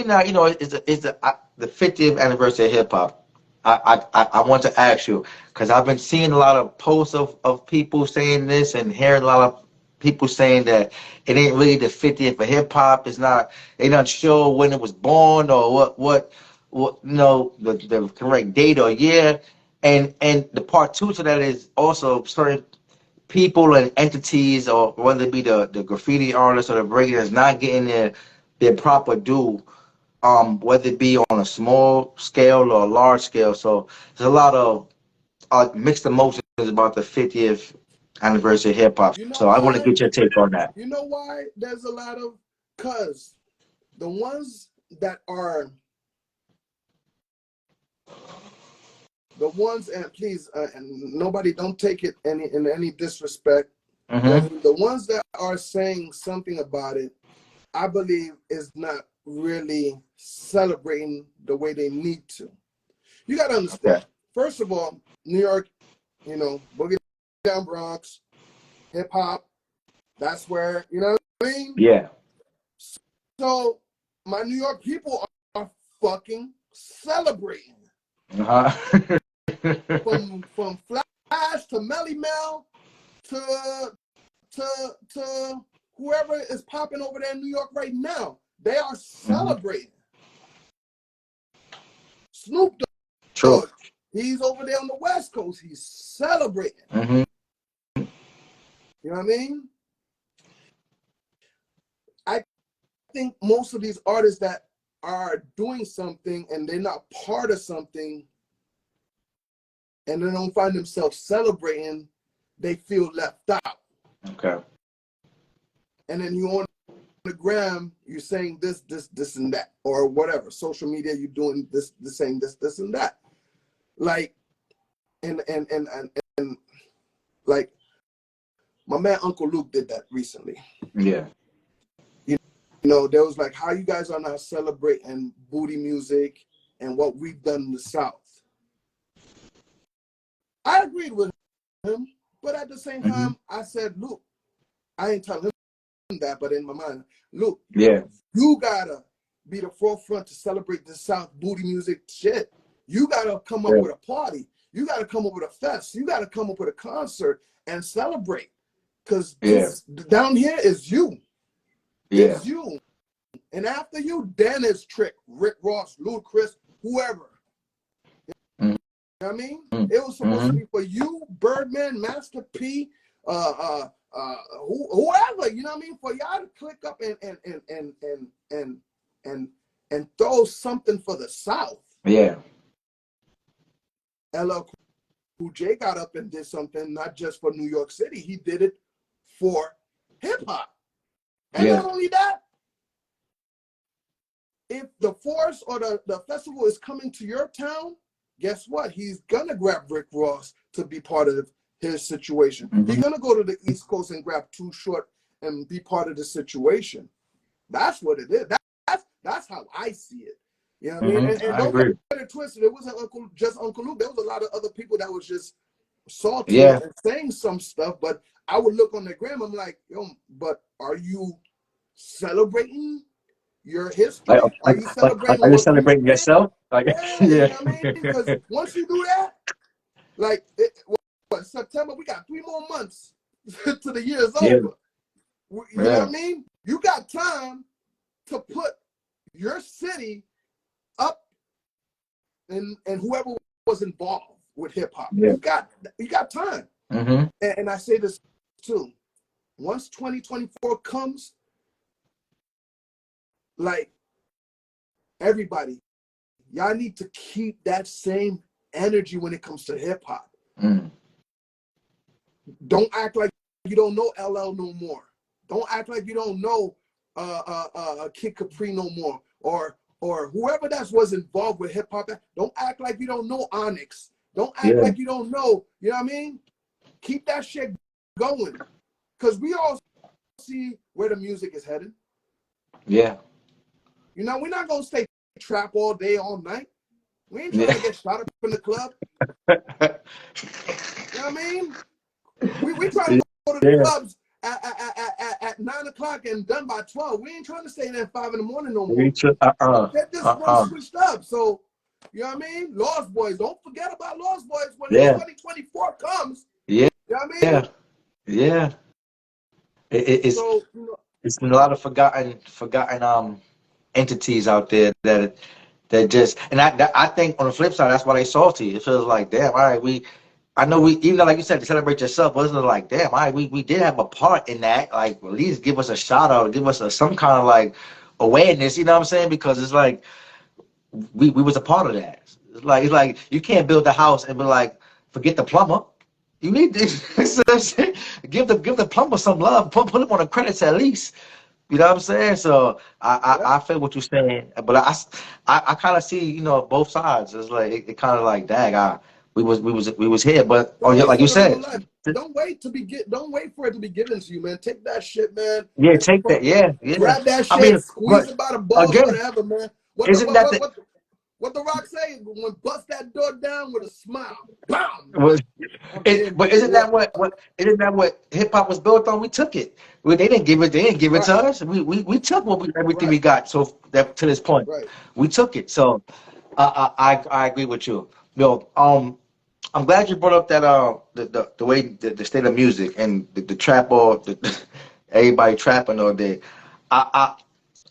now, you know, it's the 50th anniversary of hip hop. I want to ask you because I've been seeing a lot of posts of people saying this and hearing a lot of people saying that it ain't really the 50th of hip hop. It's not. They not sure when it was born or what you know the correct date or year. And the part two to that is also certain people and entities, or whether it be the graffiti artists or the breakers, not getting their proper due, whether it be on a small scale or a large scale. So there's a lot of mixed emotions about the 50th anniversary of hip hop. You know So I want to why? get your take on that. You know why there's a lot of, cause the ones that are the ones, and please, and nobody don't take it in any disrespect. Mm-hmm. The ones that are saying something about it, I believe, is not really celebrating the way they need to. You got to understand. Okay. First of all, New York, you know, Boogie Down Bronx, hip hop. That's where, you know what I mean? Yeah. So my New York people are fucking celebrating. Uh-huh. From Flash to Melly Mel to whoever is popping over there in New York right now. They are celebrating. Mm-hmm. Snoop Dogg, True. he's over there on the West Coast. He's celebrating. Mm-hmm. You know what I mean? I think most of these artists that are doing something and they're not part of something and they don't find themselves celebrating, they feel left out. Okay. And then you on the gram, you're saying this, and that, or whatever. Social media, you're doing this, saying this, and that. Like, and like, my man Uncle Luke did that recently. Yeah. You know, there was like, how you guys are now celebrating booty music and what we've done in the South. I agreed with him, but at the same time, I said, Luke, I ain't telling him that, but in my mind, Luke, yeah, you gotta be the forefront to celebrate the South booty music shit. You gotta come up with a party. You gotta come up with a fest. You gotta come up with a concert and celebrate. Because down here is you. It's you. And after you, then it's Trick, Rick Ross, Ludacris, whoever. You know what I mean? It was supposed to be for you, Birdman, Master P, whoever, you know what I mean? For y'all to click up and throw something for the South. Yeah. LL Cool J got up and did something not just for New York City, he did it for hip hop. And not only that, if the force or the festival is coming to your town, guess what? He's gonna grab Rick Ross to be part of his situation. He's gonna go to the East Coast and grab Too Short and be part of the situation. That's what it is. That's how I see it. You know what I mean? And don't get it twisted. It wasn't just Uncle Luke. There was a lot of other people that was just salty and saying some stuff. But I would look on the gram. I'm like, yo, but are you celebrating your history? Are you celebrating are you what you celebrating did? yourself? Like, Yeah, you yeah. know what I mean? Because once you do that, like September, we got 3 more months to the year's Yeah. over. You know what I mean? You got time to put your city up and whoever was involved with hip hop. Yeah. You got time. Mm-hmm. And I say this too. Once 2024 comes, like everybody, y'all need to keep that same energy when it comes to hip hop. Mm. Don't act like you don't know LL no more. Don't act like you don't know Kid Capri no more, or whoever that was involved with hip hop. Don't act like you don't know Onyx. Don't act like you don't know. You know what I mean? Keep that shit going, because we all see where the music is headed. Yeah. You know, we're not gonna stay trap all day, all night. We ain't trying to get shot up in the club. You know what I mean? We trying to go to the clubs at 9 o'clock and done by 12. We ain't trying to stay there at 5 in the morning no more. Get this one switched up. So, you know what I mean? Lost Boys. Don't forget about Lost Boys when 2024 comes. Yeah. You know what I mean? Yeah. It's so, you know, it's been a lot of forgotten entities out there that just, and I think on the flip side, that's why they salty. It feels like, damn, all right, I know we, even though, like you said, to celebrate yourself, but it's like, damn, all right, we did have a part in that. Like, at least give us a shout out, give us some kind of like awareness, you know what I'm saying? Because it's like, we was a part of that. It's like you can't build a house and be like, forget the plumber. You need to give the plumber some love, put him on the credits at least. You know what I'm saying? So I feel what you're saying, but I kind of see, you know, both sides. It's like it kind of like, dang, we was here, but like you said, don't wait for it to be given to you, man. Take that shit, man. Yeah, take that. Yeah. Grab that shit, I mean, squeeze it by the balls, again, whatever, man. isn't that What the Rock say? When bust that door down with a smile. Bam! But isn't that what hip hop was built on? We took it. They didn't give it to us. We took everything we got. So that to this point, we took it. So I agree with you. Yo, I'm glad you brought up that the way the state of music and the trap or everybody trapping all day. I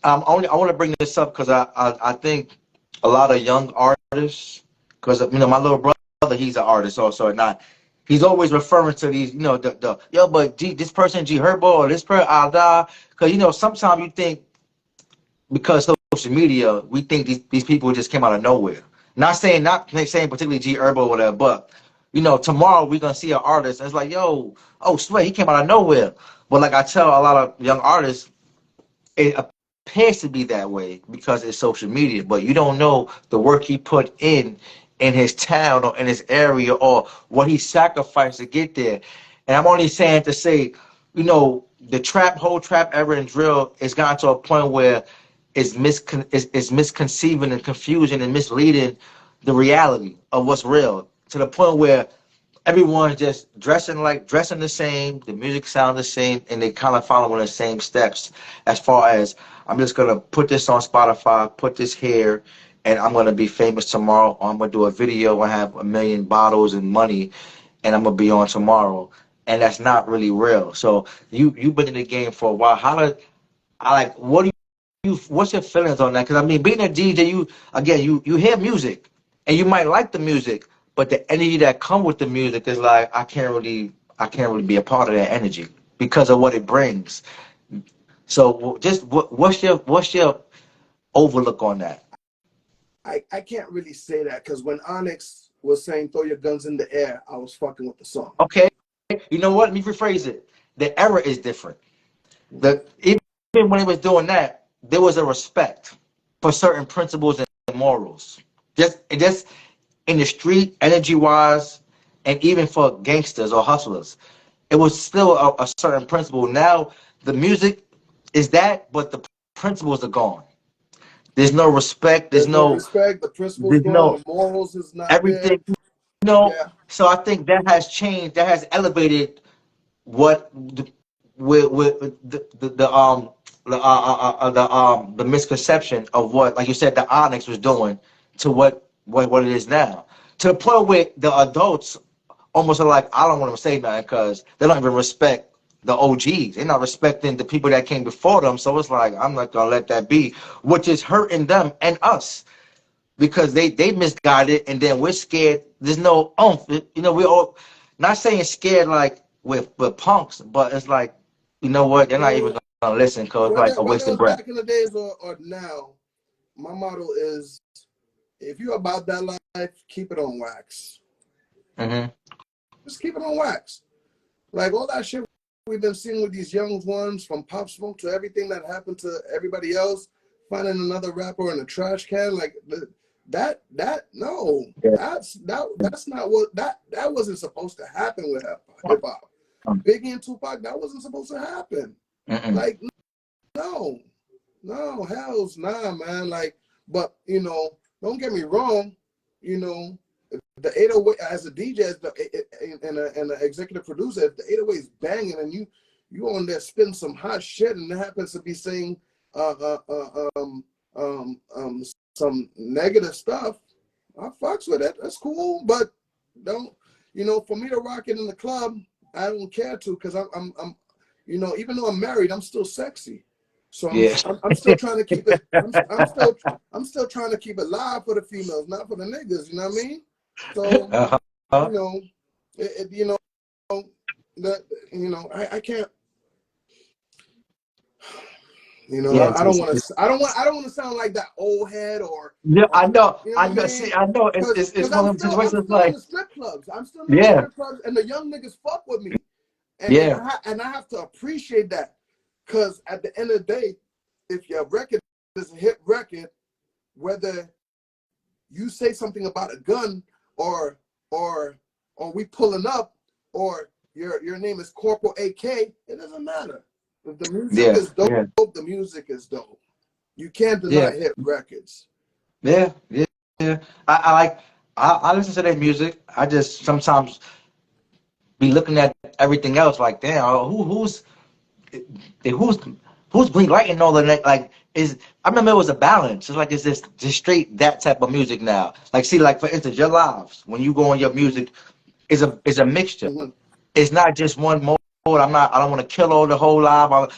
want to bring this up because I think a lot of young artists, because you know my little brother, he's an artist also, and he's always referring to these, you know, but this person G Herbo or this person Alda, because you know sometimes you think because social media we think these people just came out of nowhere. Not saying particularly G Herbo or whatever, but you know tomorrow we're gonna see an artist and it's like, yo, oh swear he came out of nowhere. But like I tell a lot of young artists, it appears to be that way because it's social media, but you don't know the work he put in his town or in his area or what he sacrificed to get there. And I'm only saying to say, you know, the whole trap era and drill has gotten to a point where it's misconceiving and confusing and misleading the reality of what's real to the point where everyone's just dressing the same, the music sounds the same, and they kind of following the same steps as far as I'm just gonna put this on Spotify, put this here, and I'm gonna be famous tomorrow, or I'm gonna do a video and have 1 million bottles and money, and I'm gonna be on tomorrow. And that's not really real. So you've been in the game for a while. What's your feelings on that? Because I mean, being a DJ, you hear music, and you might like the music, but the energy that come with the music is like I can't really be a part of that energy because of what it brings. So just what's your overlook on that? I can't really say that because when Onyx was saying throw your guns in the air, I was fucking with the song. Okay, you know what? Let me rephrase it. The era is different. Even when he was doing that, there was a respect for certain principles and morals. Just in the street, energy wise, and even for gangsters or hustlers, it was still a certain principle. Now the music is that, but the principles are gone. There's no respect. There's no respect. The principles gone. The morals is not everything. there. You know, so I think that has changed. That has elevated what with the the misconception of what, like you said, the Onyx was doing to what it is now, to the point where the adults almost are like, I don't want to say nothing because they don't even respect the OGs. They're not respecting the people that came before them. So it's like, I'm not gonna let that be, which is hurting them and us because they misguided, and then we're scared. There's no we're all not saying scared like with punks, but it's like, you know what, they're not even So gonna listen because it's like a whether waste it of was breath. back in the days or now, my motto is, if you're about that life, keep it on wax. Mm-hmm. Just keep it on wax. Like all that shit we've been seeing with these young ones, from Pop Smoke to everything that happened to everybody else, finding another rapper in a trash can, like that's not what that wasn't supposed to happen with hip hop. Biggie and Tupac, that wasn't supposed to happen. Mm-mm. Like no, hell's nah, man. Like, but don't get me wrong, the 808 as a DJ, and an executive producer, if the 808 is banging and you on there spitting some hot shit and it happens to be saying some negative stuff, I fucks with it. That's cool, but don't for me to rock it in the club, I don't care to, because I'm even though I'm married, I'm still sexy. So I'm still trying to keep it. I'm still trying to keep it live for the females, not for the niggas. You know what I mean? So I can't. I don't want to sound like that old head or. Yeah, I know. You know I what I know. mean? See, I know. It's one of I'm those situations still in like, the strip clubs. I'm still in the yeah, strip clubs, and the young niggas fuck with me, and yeah, I have to appreciate that, because at the end of the day, if your record is a hit record, whether you say something about a gun or we pulling up, or your name is Corporal AK, it doesn't matter. If the music yeah, is dope, yeah, the music is dope. You can't yeah, deny hit records. yeah, yeah, yeah. I like. I listen to their music. I just sometimes be looking at everything else like, damn, who's who's green lighting all of that? Like, I remember it was a balance. It's like it's just straight that type of music now. Like, see, like for instance, your lives, when you go on your music, is a mixture. Mm-hmm. It's not just one mode. I don't want to kill all the whole live. I'm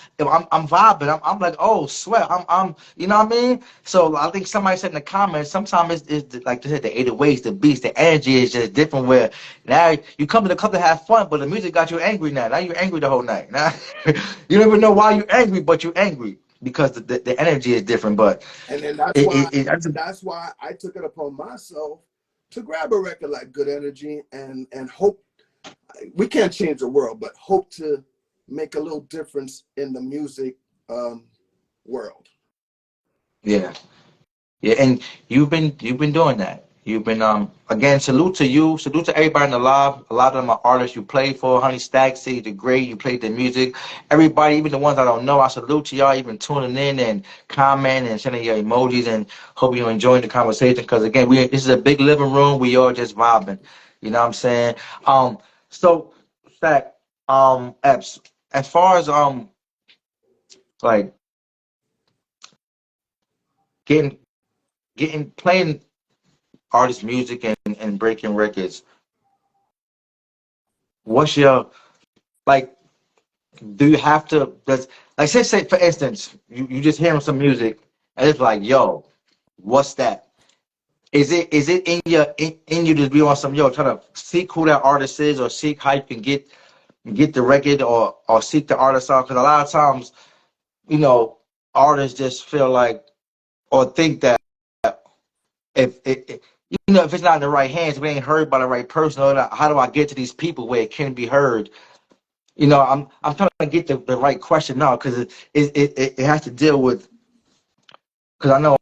vibing. I'm like, oh, sweat. you know what I mean? So I think somebody said in the comments, sometimes it's like they said, the 808s, the beats, the energy is just different. Where now you come to the club to have fun, but the music got you angry now. Now you're angry the whole night. Now you don't even know why you're angry, but you're angry because the energy is different. But And then that's why I took it upon myself to grab a record like Good Energy and hope we can't change the world, but hope to make a little difference in the music world. yeah. Yeah, and you've been doing that. You've been again, salute to you, salute to everybody in the live. A lot of them are artists you played for, Honey Stacksy, the great, you played their music. Everybody, even the ones I don't know, I salute to y'all, even tuning in and commenting and sending your emojis, and hope you're enjoying the conversation. Because again, this is a big living room. We all just vibing. You know what I'm saying? So Stack, as far as like getting playing artist music and breaking records, what's your, like, do you have to, does, like, say for instance, you just hearing some music and it's like, yo, what's that? Is it in you to be on some, yo, try to seek who that artist is, or seek how you can get the record, or seek the artist out? Because a lot of times, artists just feel like, or think that if if it's not in the right hands, if it ain't heard by the right person, or how do I get to these people where it can be heard? I'm trying to get the right question now, because it has to deal with, because I know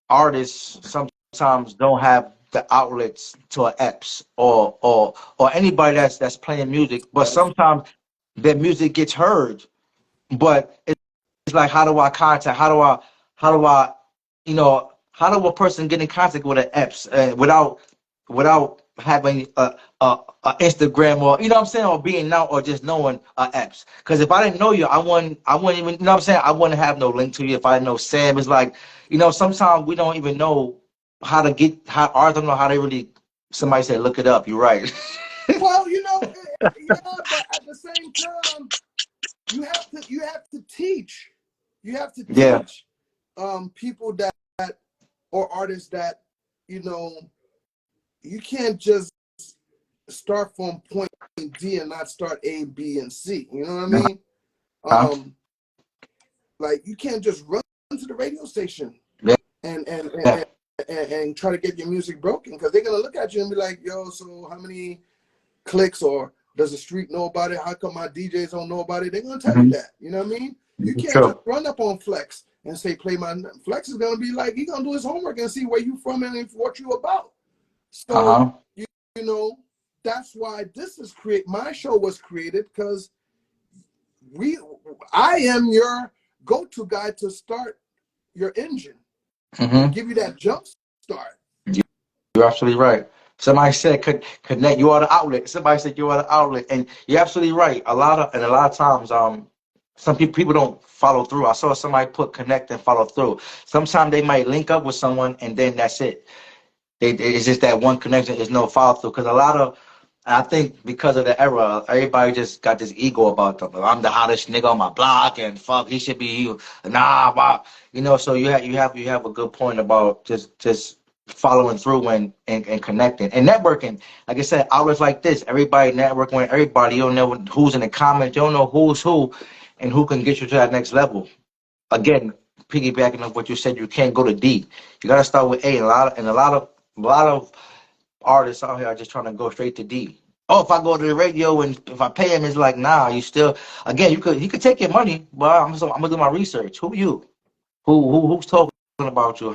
artists sometimes don't have the outlets to an EPS, or anybody that's playing music, but That's sometimes their music gets heard, but it's like, how do I contact? How do I, how do a person get in contact with an EPS without having a Instagram, or you know what I'm saying, or being out, or just knowing apps. Because if I didn't know you, I wouldn't even, you know what I'm saying, I wouldn't have no link to you. If I didn't know Sam, it's like, you know, sometimes we don't even know how artists don't know how they really. Somebody said, look it up. You're right. Well, you know, yeah, but at the same time, you have to teach. You have to Yeah. teach people that, or artists that, you know, you can't just start from point D and not start A, B, and C. You know what I mean? Huh? Like you can't just run to the radio station Yeah. and try to get your music broken, because they're gonna look at you and be like, yo, so how many clicks, or does the street know about it? How come my DJs don't know about it? They're gonna tell you that. You know what I mean? You can't just run up on Flex and say play my. Flex is gonna be like, he's gonna do his homework and see where you from and what you about. So you know, that's why my show was created, because I am your go-to guy to start your engine and give you that jump start. You're absolutely right. Somebody said connect. You are the outlet. Somebody said you are the outlet, and you're absolutely right. A lot of times, some people don't follow through. I saw somebody put connect and follow through. Sometimes they might link up with someone, and then that's it. It's just that one connection. There's no follow through, because I think because of the era, everybody just got this ego about them. I'm the hottest nigga on my block, and fuck, he should be nah, you know. So you have a good point about just following through and connecting and networking. Like I said, outlets like this, everybody networking with everybody. You don't know who's in the comments. You don't know who's who, and who can get you to that next level. Again, piggybacking on what you said, you can't go to D. You got to start with A. A lot of artists out here are just trying to go straight to D. Oh, if I go to the radio and if I pay him, it's like, nah, you still, again, he could take your money, but I'm gonna do my research. Who you? Who's talking about you?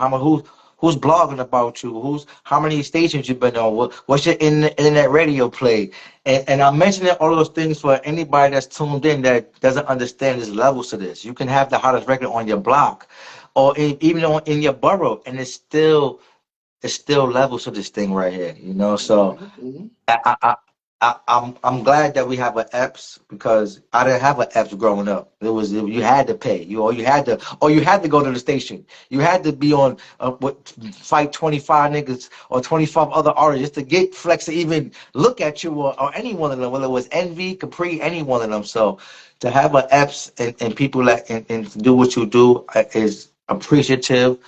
Who's blogging about you? How many stations you've been on? What's your internet radio play? And I'm mentioning all those things for anybody that's tuned in that doesn't understand there's levels to this. You can have the hottest record on your block, or even in your borough, and it's still levels to this thing right here, you know. So I'm glad that we have an EPS, because I didn't have an EPS growing up. You had to pay, you had to go to the station. You had to be on fight 25 niggas or 25 other artists just to get Flex to even look at you, or any one of them, whether it was Envy, Capri, any one of them. So to have an EPS and people that and do what you do is appreciative.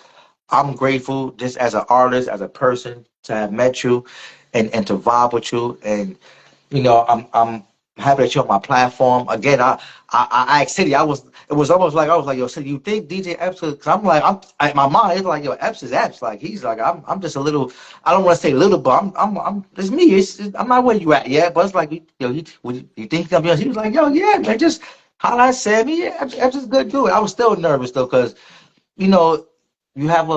I'm grateful just as an artist, as a person, to have met you and to vibe with you. And you know, I'm happy that you're on my platform. Again, I asked City, it was almost like I was like, yo, City, you think DJ Epps? Because I'm like, in my mind, it's like, yo, Epps is Epps. Like he's like, I'm just a little, I don't want to say little, but it's me. I'm not where you at yet, but it's like, yo, you think he's gonna be on? He was like, yo, yeah, man, just holla at Sammy. Yeah, Epps is good dude. I was still nervous though, because you know, you have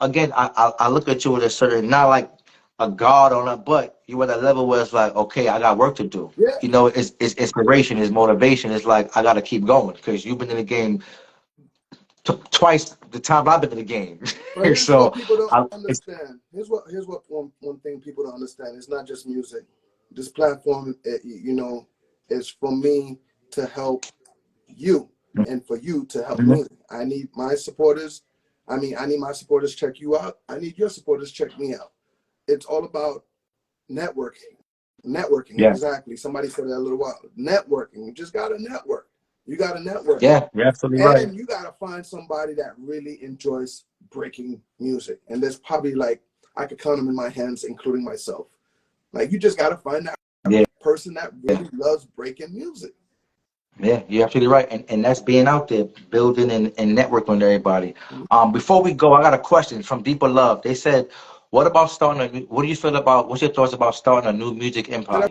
again, I look at you with a certain, not like a guard on it, but you at a level where it's like, okay, I got work to do. Yeah. You know, it's inspiration, it's motivation. It's like, I got to keep going, because you've been in the game twice the time I've been in the game. But here's So what people don't understand. Here's what one thing people don't understand. It's not just music. This platform, you know, is for me to help you and for you to help me. I need my supporters. I need my supporters check you out. I need your supporters check me out. It's all about networking. Yeah. Exactly. Somebody said that a little while. Networking. You just got to network. You got to network. Yeah, you're absolutely right. And you got to find somebody that really enjoys breaking music. And there's probably, like, I could count them in my hands, including myself. Like, you just got to find that person that really loves breaking music. Yeah, you're absolutely right. And that's being out there, building and networking with everybody. Before we go, I got a question from Deeper Love. They said, what do you feel about, what's your thoughts about starting a new music empire?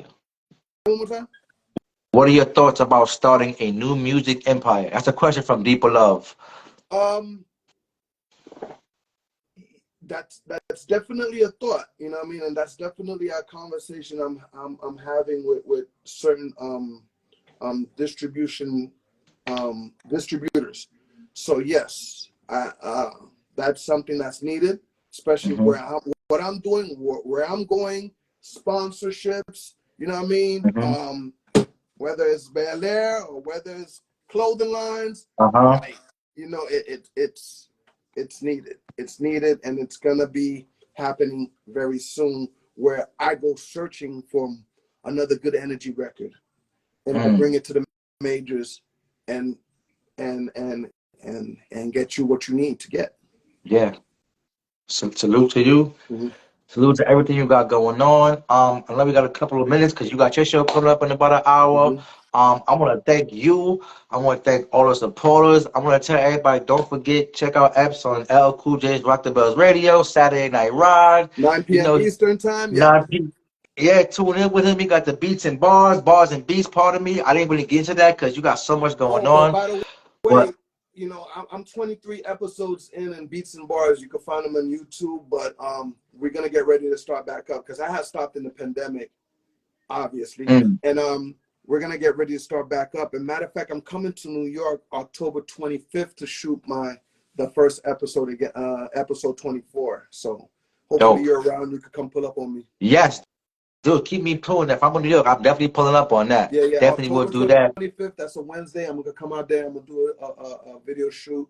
One more time? What are your thoughts about starting a new music empire? That's a question from Deeper Love. That's definitely a thought, you know what I mean? And that's definitely a conversation I'm having with certain distributors. So yes, that's something that's needed, especially what I'm doing, where I'm going. sponsorships. You know what I mean? Mm-hmm. Whether it's Bel Air or whether it's clothing lines, Uh-huh. like, you know, it's needed. It's needed, and it's gonna be happening very soon. Where I go searching for another Good Energy record, and I bring it to the majors, and get you what you need to get. Yeah. Salute to you. Mm-hmm. Salute to everything you got going on. I know we got a couple of minutes because you got your show coming up in about an hour. Mm-hmm. I want to thank you. I want to thank all the supporters. I want to tell everybody, don't forget, check out Epps on L Cool J's Rock the Bells Radio, Saturday Night Ride. 9 You p.m. know, Eastern time. Yeah. 9 p.m. Yeah, tune in with him. He got the beats and bars and beats part of me. I didn't really get into that because you got so much going Oh, on. by the way, But you know, I'm 23 episodes in Beats and Bars. You can find them on YouTube, but we're gonna get ready to start back up because I had stopped in the pandemic, obviously, and we're gonna get ready to start back up. And matter of fact, I'm coming to New York October 25th to shoot the first episode again, episode 24. So hopefully dope. you're around. You could come pull up on me. Yes, dude, keep me pulling. If I'm in New York, I'm definitely pulling up on that. Yeah, Definitely will October do that. 25th. That's a Wednesday. I'm gonna come out there. I'm gonna do a video shoot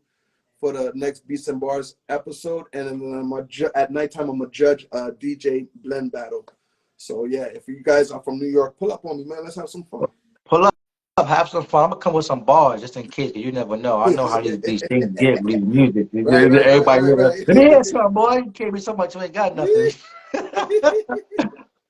for the next Beats and Bars episode, and then at nighttime I'm gonna judge a DJ blend battle. So yeah, if you guys are from New York, pull up on me, man. Let's have some fun. Pull up, have some fun. I'm gonna come with some bars just in case, 'cause you never know. I know how these things get with these music. Everybody, let me hear something, boy. You can't be so much, you ain't got nothing.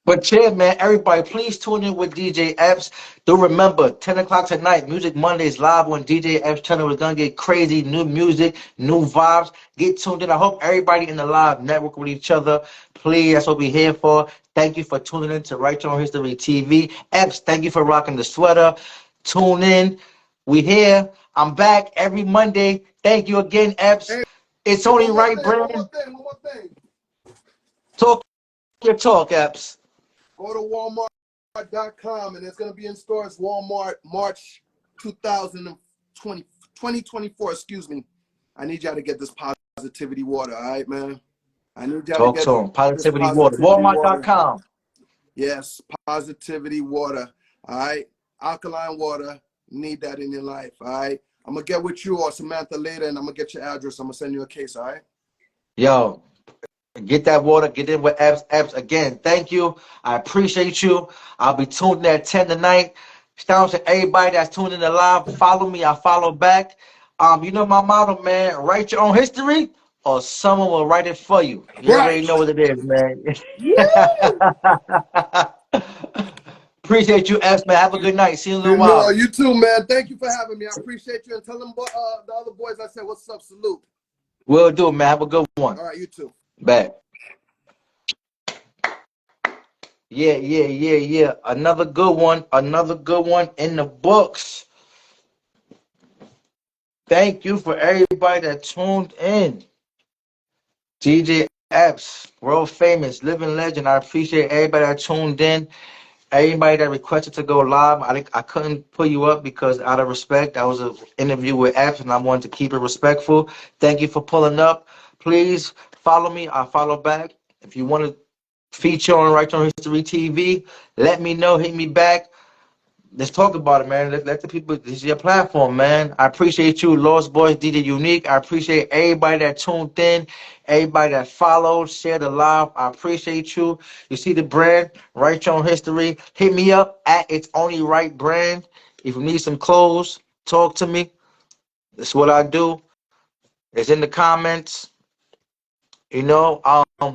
But yeah, man, everybody, please tune in with DJ Epps. Do remember, 10 o'clock tonight, Music Mondays live on DJ Epps channel. We're going to get crazy, new music, new vibes. Get tuned in. I hope everybody in the live network with each other. Please, that's what we're here for. Thank you for tuning in to Right On History TV. Epps, thank you for rocking the sweater. Tune in. We here. I'm back every Monday. Thank you again, Epps. Hey, it's only right, One Brandon. more thing. Talk your talk, Epps. Go to Walmart.com, and it's gonna be in stores Walmart March 2024. Excuse me. I need y'all to get this positivity water. All right, man. I need y'all Talk to get to him. Positivity water. water. Walmart.com. Yes, positivity water. All right, alkaline water. Need that in your life. All right. I'm gonna get with you or Samantha later, and I'm gonna get your address. I'm gonna send you a case. All right. Yo, get that water. Get in with Epps. Epps, again, thank you. I appreciate you. I'll be tuned in at 10 tonight. Shout out to everybody that's tuned in live. Follow me. I follow back. You know my motto, man. Write your own history, or someone will write it for you. You already know what it is, man. Appreciate you, Epps, man. Have a good night. See you in a little while. You too, man. Thank you for having me. I appreciate you. And tell them the other boys I said, what's up, salute. Will do, man. Have a good one. All right, you too. Back. Yeah. Another good one. Another good one in the books. Thank you for everybody that tuned in. DJ Epps, world famous, living legend. I appreciate everybody that tuned in. Everybody that requested to go live, I couldn't pull you up because out of respect, that was an interview with Epps, and I wanted to keep it respectful. Thank you for pulling up. Please follow me. I'll follow back. If you want to feature on Right On History TV, let me know. Hit me back. Let's talk about it, man. Let the people, this is your platform, man. I appreciate you, Lost Boys, DJ Unique. I appreciate everybody that tuned in, everybody that followed, shared the live. I appreciate you. You see the brand, Right On History. Hit me up at It's Only Right Brand. If you need some clothes, talk to me. That's what I do. It's in the comments. You know,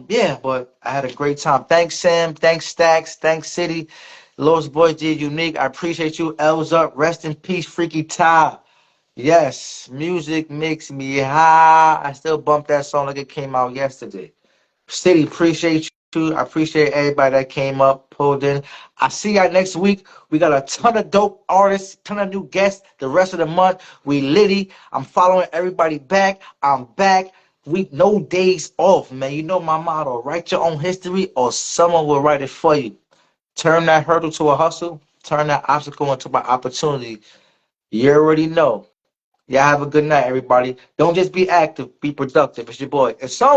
yeah, but I had a great time. Thanks, Sam. Thanks, Stacks. Thanks, City. Lost Boys did unique. I appreciate you. L's up. Rest in peace, Freaky Ty. Yes, music makes me high. I still bump that song like it came out yesterday. City, appreciate you. I appreciate everybody that came up, pulled in. I see y'all next week. We got a ton of dope artists, ton of new guests. The rest of the month, we litty. I'm following everybody back. I'm back. No days off, man. You know my motto. Write your own history or someone will write it for you. Turn that hurdle to a hustle. Turn that obstacle into my opportunity. You already know. Y'all have a good night, everybody. Don't just be active. Be productive. It's your boy. It's so